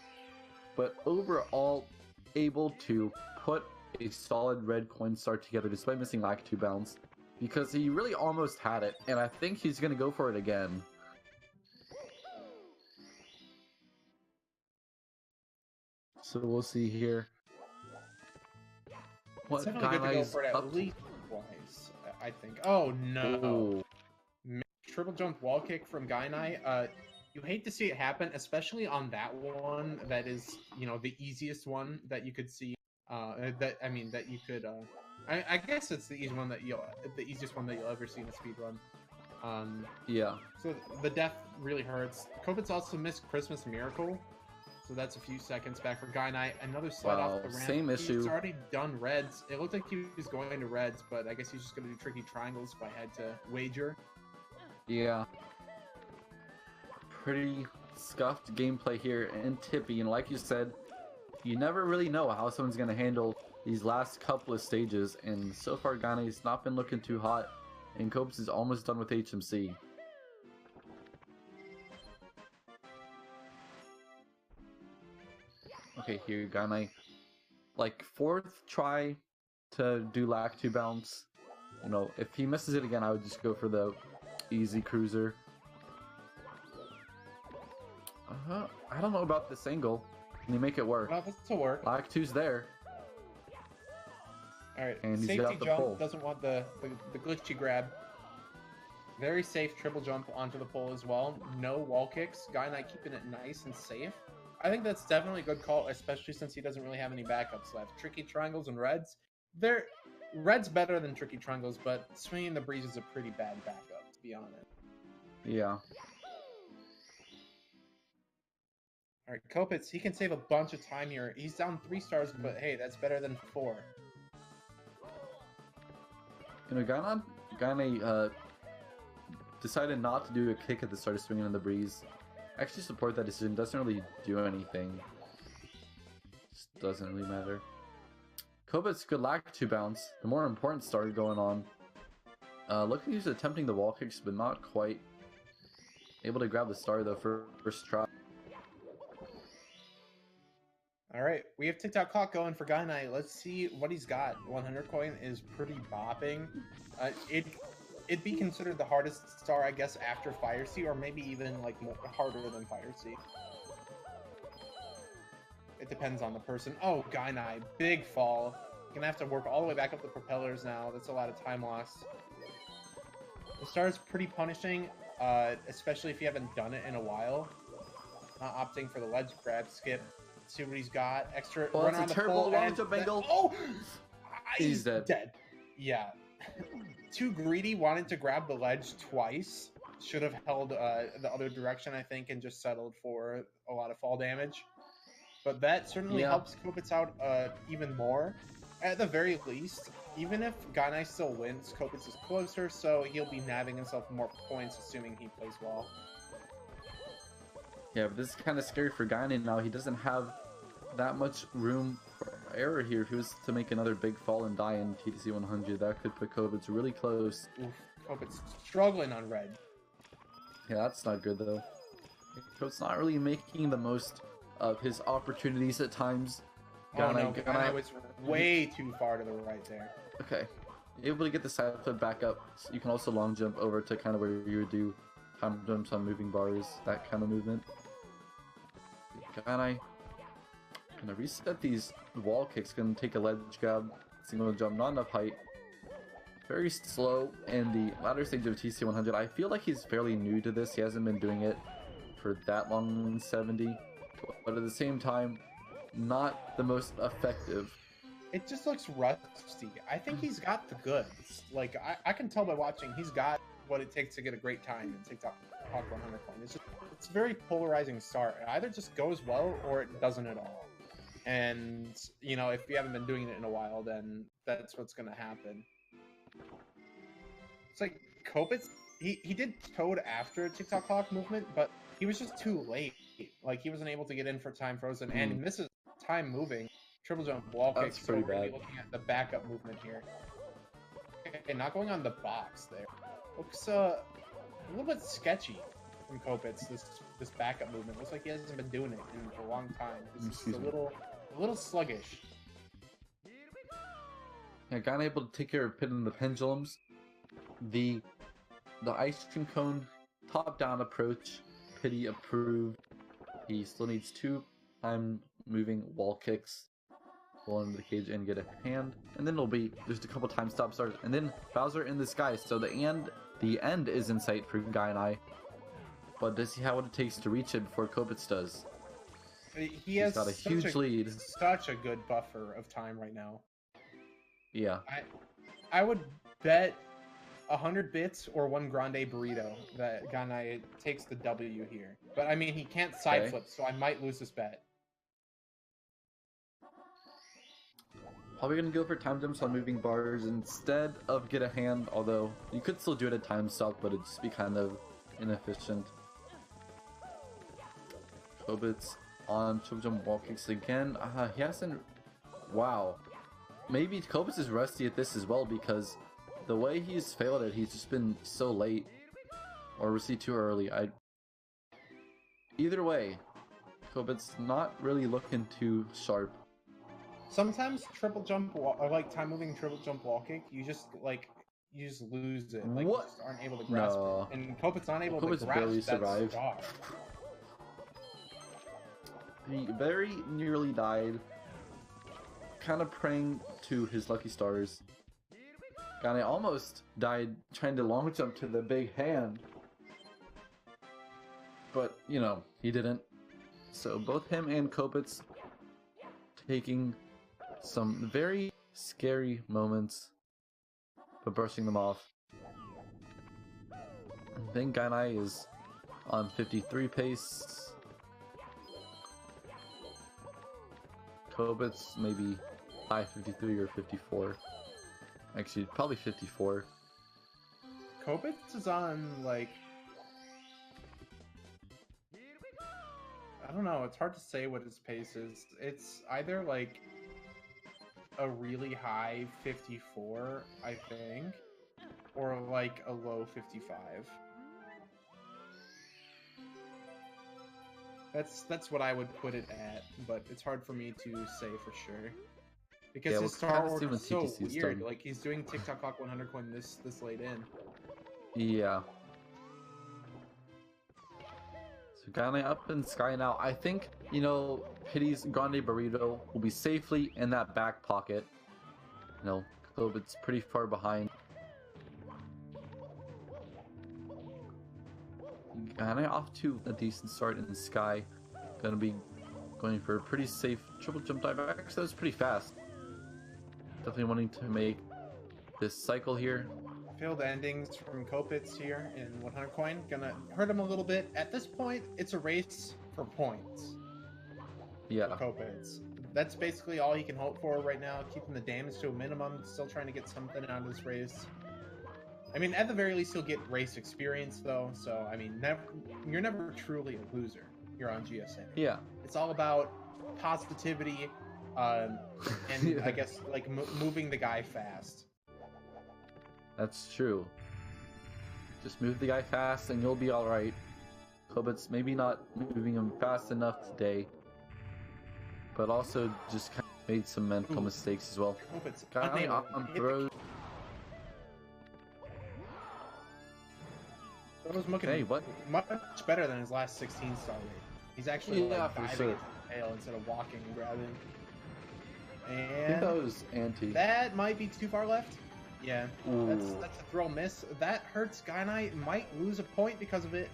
But overall, able to put a solid red coin start together despite missing like 2 bounds. Because he really almost had it, and I think he's going to go for it again. So we'll see here. It's definitely good to go for it at least twice, I think. Oh no! Ooh. Triple jump wall kick from Gainai. You hate to see it happen, especially on that one that is, you know, the easiest one that you could see. That you could. I guess it's the easiest one that you'll ever see in a speedrun. Yeah. So the death really hurts. Copitz also missed Christmas Miracle, so that's a few seconds back for Gainai. Another slide off the ramp. Same issue. He's already done reds. It looked like he was going to reds, but I guess he's just going to do tricky triangles if I had to wager. Yeah. Pretty scuffed gameplay here in Tippy, and like you said, you never really know how someone's going to handle these last couple of stages, and so far Gainai's not been looking too hot, and Copitz is almost done with HMC. Okay, here Gainai, like 4th try to do lack 2 bounce. You know, if he misses it again, I would just go for the easy cruiser. I don't know about this angle. Can you make it work? Well, this will work. Lack 2's there. Alright, and he's safety got the jump, pole. Doesn't want the glitchy grab. Very safe triple jump onto the pole as well. No wall kicks. Gainai keeping it nice and safe. I think that's definitely a good call, especially since he doesn't really have any backups left. Tricky triangles and reds. They're Red's better than Tricky Triangles, but Swinging in the Breeze is a pretty bad backup, to be honest. Yeah. Alright, Copitz, he can save a bunch of time here. He's down 3 stars, but hey, that's better than 4. You know, Gainai decided not to do a kick at the start of Swinging in the Breeze. I actually support that decision. Doesn't really do anything. Just doesn't really matter. Copitz could lack 2 bounce. The more important start going on. Look, he's attempting the wall kicks, but not quite able to grab the star though for first try. Alright, we have TikTok clock going for Gainai. Let's see what he's got. 100 coin is pretty bopping. It'd be considered the hardest star, I guess, after Fire Sea, or maybe even like more harder than Fire Sea. It depends on the person. Oh, Gainai, big fall. Gonna have to work all the way back up the propellers now. That's a lot of time lost. The star is pretty punishing, especially if you haven't done it in a while. Not opting for the ledge grab skip. Let's see what he's got. Extra. Oh, that's a terrible long jump angle. Oh, he's dead. Yeah. Too greedy, wanted to grab the ledge twice. Should have held the other direction, I think, and just settled for a lot of fall damage. But that certainly helps Copitz out even more. At the very least, even if Gainai still wins, Copitz is closer, so he'll be nabbing himself more points, assuming he plays well. Yeah, but this is kind of scary for Gainai now. He doesn't have that much room for error here. If he was to make another big fall and die in TTC 100, that could put Copitz really close. Oof, Copitz struggling on red. Yeah, that's not good though. Copitz not really making the most of his opportunities at times. Gainai was way too far to the right there. Okay. Able to get the side flip back up. So you can also long jump over to kind of where you would do time jumps on moving bars, that kind of movement. Gainai gonna reset these wall kicks, gonna take a ledge grab, single jump, not enough height. Very slow in the latter stage of TC 100. I feel like he's fairly new to this. He hasn't been doing it for that long in 70. But at the same time, not the most effective. It just looks rusty. I think he's got the goods. Like, I can tell by watching, he's got what it takes to get a great time in TikTok 100 coin. It's a very polarizing start. It either just goes well or it doesn't at all. And, you know, if you haven't been doing it in a while, then that's what's going to happen. It's like, Copitz, he did Toad after TikTok clock movement, but he was just too late. Like, he wasn't able to get in for time frozen, and he misses time moving. Triple jump, wall kick. That's pretty bad. Looking at the backup movement here. Okay, not going on the box there. Looks a little bit sketchy from Copitz. This backup movement looks like he hasn't been doing it in a long time. It's a little sluggish. Yeah, Gainai able to take care of pitting the pendulums. The ice cream cone top down approach, pity approved. He still needs 2 time moving wall kicks. Pull into the cage and get a hand, and then it'll be just a couple time stop starts, and then Bowser in the sky. So the end is in sight for Gainai, but does he have what it takes to reach it before Copitz does? He's got a huge lead. Such a good buffer of time right now. Yeah, I would bet 100 bits or 1 grande burrito that Gainai takes the W here. But I mean, he can't side flip, so I might lose this bet. Probably gonna go for time jumps on moving bars instead of get a hand, although you could still do it at time stop, but it'd just be kind of inefficient. Copitz on triple jump wall kicks again. He hasn't. Wow. Maybe Copitz is rusty at this as well, because the way he's failed it, he's just been so late. Or was he too early? Either way, Copitz not really looking too sharp. Sometimes triple jump or like time moving triple jump wall kick, you just lose it. Like, you just aren't able to grasp it. And Copitz not able to grasp barely that survived. star. He very nearly died. Kind of praying to his lucky stars. Gainai almost died trying to long jump to the big hand. But, you know, he didn't. So both him and Copitz taking some very scary moments but brushing them off. I think Gainai is on 53 pace. Copitz maybe high 53 or 54. Actually, probably 54. Copitz is on, like... I don't know, it's hard to say what his pace is. It's either, like, a really high 54, I think, or, like, a low 55. That's what I would put it at, but it's hard for me to say for sure. Because his Star Order is so weird. Like, he's doing TikTok Clock 100 coin this late in. Yeah. So Gainai up in sky now. I think, you know, Pity's Grande Burrito will be safely in that back pocket. You know, Copitz pretty far behind. Gainai off to a decent start in the sky. Gonna be going for a pretty safe triple jump dive. Actually, that was pretty fast. Definitely wanting to make this cycle here. Failed endings from Copitz here in 100 coin. Gonna hurt him a little bit. At this point, it's a race for points. Yeah. For Copitz. That's basically all he can hope for right now. Keeping the damage to a minimum. Still trying to get something out of this race. I mean, at the very least, he'll get race experience, though. So, I mean, you're never truly a loser. You're on GSA. Yeah. It's all about positivity, and Yeah. I guess, like, moving the guy fast. That's true. Just move the guy fast and you'll be alright. Copitz maybe not moving him fast enough today, but also just kind of made some mental mistakes as well. Copitz Gainai on throws. That was looking much better than his last 16 star rate. He's actually like diving into the tail instead of walking and grabbing. And I think that was anti. That might be too far left. Yeah, Ooh. that's a throw miss. That hurts Gainai. Might lose a point because of it.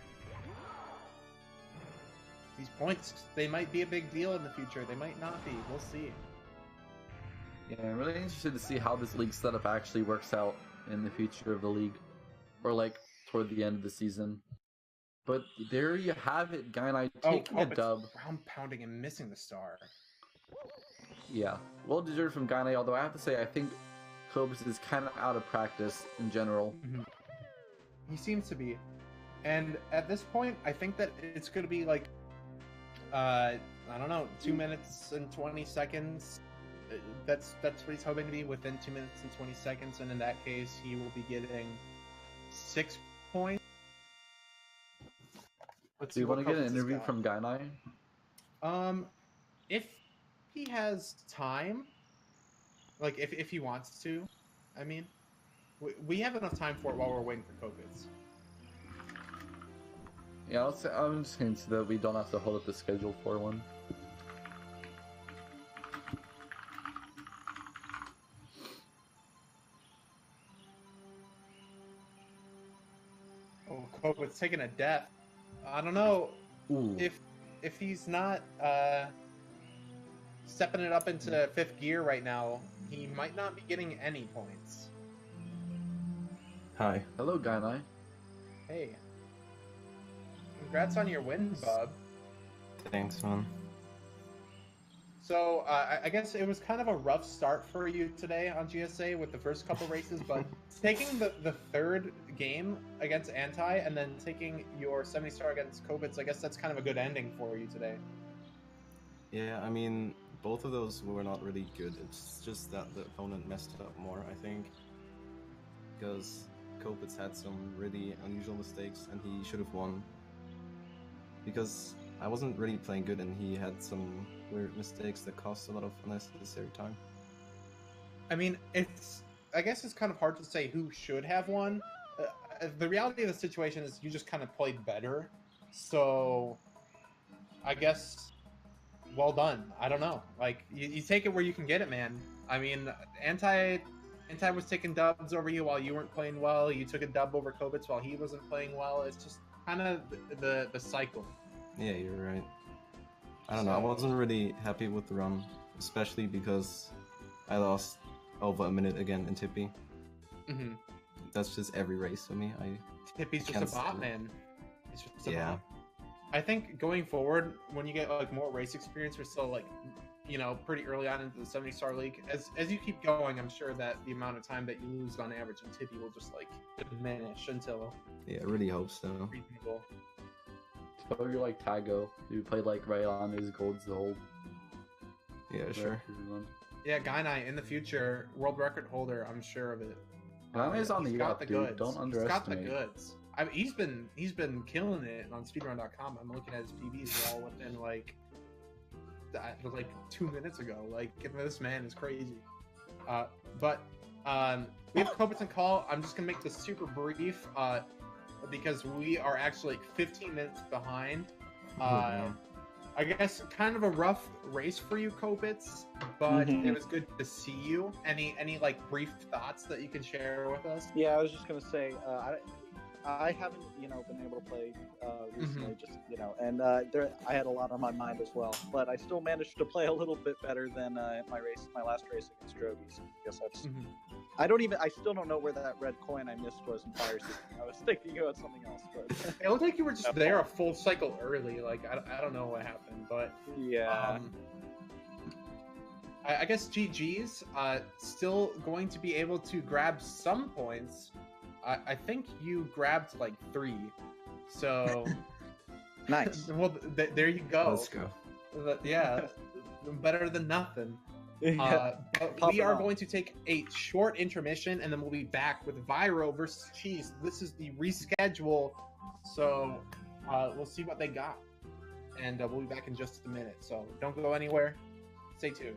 These points, they might be a big deal in the future. They might not be. We'll see. Yeah, I'm really interested to see how this league setup actually works out in the future of the league. Or like toward the end of the season. But there you have it, Gainai taking a dub. Ground pounding and missing the star. Yeah, well deserved from Gainai, although I have to say I think Copitz is kind of out of practice in general. Mm-hmm. He seems to be. And at this point, I think that it's going to be like, I don't know, 2 minutes and 20 seconds. That's what he's hoping to be, within 2 minutes and 20 seconds. And in that case, he will be getting 6 points. Do you want to get an interview from Gainai? If he has time, like if he wants to, I mean, we have enough time for it while we're waiting for Copitz. Yeah, I'm just going to say that we don't have to hold up the schedule for one. Oh, Copitz taking a death. I don't know. Ooh. If he's not stepping it up into 5th gear right now, he might not be getting any points. Hi. Hello, Gainai. Hey. Congrats on your win, bub. Thanks, man. So, I guess it was kind of a rough start for you today on GSA with the first couple races, but taking the third game against Anti and then taking your 70-star against Copitz, I guess that's kind of a good ending for you today. Yeah, I mean, both of those were not really good. It's just that the opponent messed up more, I think. Because Copitz had some really unusual mistakes and he should have won. Because I wasn't really playing good and he had some weird mistakes that cost a lot of unnecessary time. I mean, I guess it's kind of hard to say who should have won. The reality of the situation is you just kind of played better. So, I guess, well done. I don't know. Like, you take it where you can get it, man. I mean, Anti was taking dubs over you while you weren't playing well. You took a dub over Copitz while he wasn't playing well. It's just kind of the cycle. Yeah, you're right. I don't know, I wasn't really happy with the run, especially because I lost over a minute again in Tippy. Mm-hmm. That's just every race for me. Tippy's just Can't a bot, stand it. man. It's just a Yeah. bot. I think going forward, when you get like more race experience, we're still like, you know, pretty early on into the 70-star league. As you keep going, I'm sure that the amount of time that you lose on average in Tippy will just like diminish until Yeah, I really hope so. reasonable. So you're like Tago, you played like right on his golds the whole Yeah, sure. run. Yeah, Gainai in the future, world record holder. I'm sure of it. Gainai's on He's the got up, the dude. goods. Don't He's got the underestimate. goods. I mean, he's been killing it on Speedrun.com. I'm looking at his PBs all within like 2 minutes ago. Like, this man is crazy. But we have Copitz and call. I'm just gonna make this super brief because we are actually like 15 minutes behind. Wow. I guess kind of a rough race for you, Copitz, but it was good to see you. Any like brief thoughts that you can share with us? Yeah, I was just gonna say, I haven't, been able to play recently, just, and I had a lot on my mind as well, but I still managed to play a little bit better than my last race against Drogies. I guess I still don't know where that red coin I missed was in Fire Season. I was thinking about something else, but It looked like you were just there a full cycle early. Like, I don't know what happened, but yeah. I guess GG's still going to be able to grab some points. I think you grabbed like 3, so Nice. Well, there you go. Let's go. Yeah, better than nothing. Yeah. But we are going to take a short intermission, and then we'll be back with Viro versus Cheese. This is the reschedule, so we'll see what they got, and we'll be back in just a minute. So don't go anywhere. Stay tuned.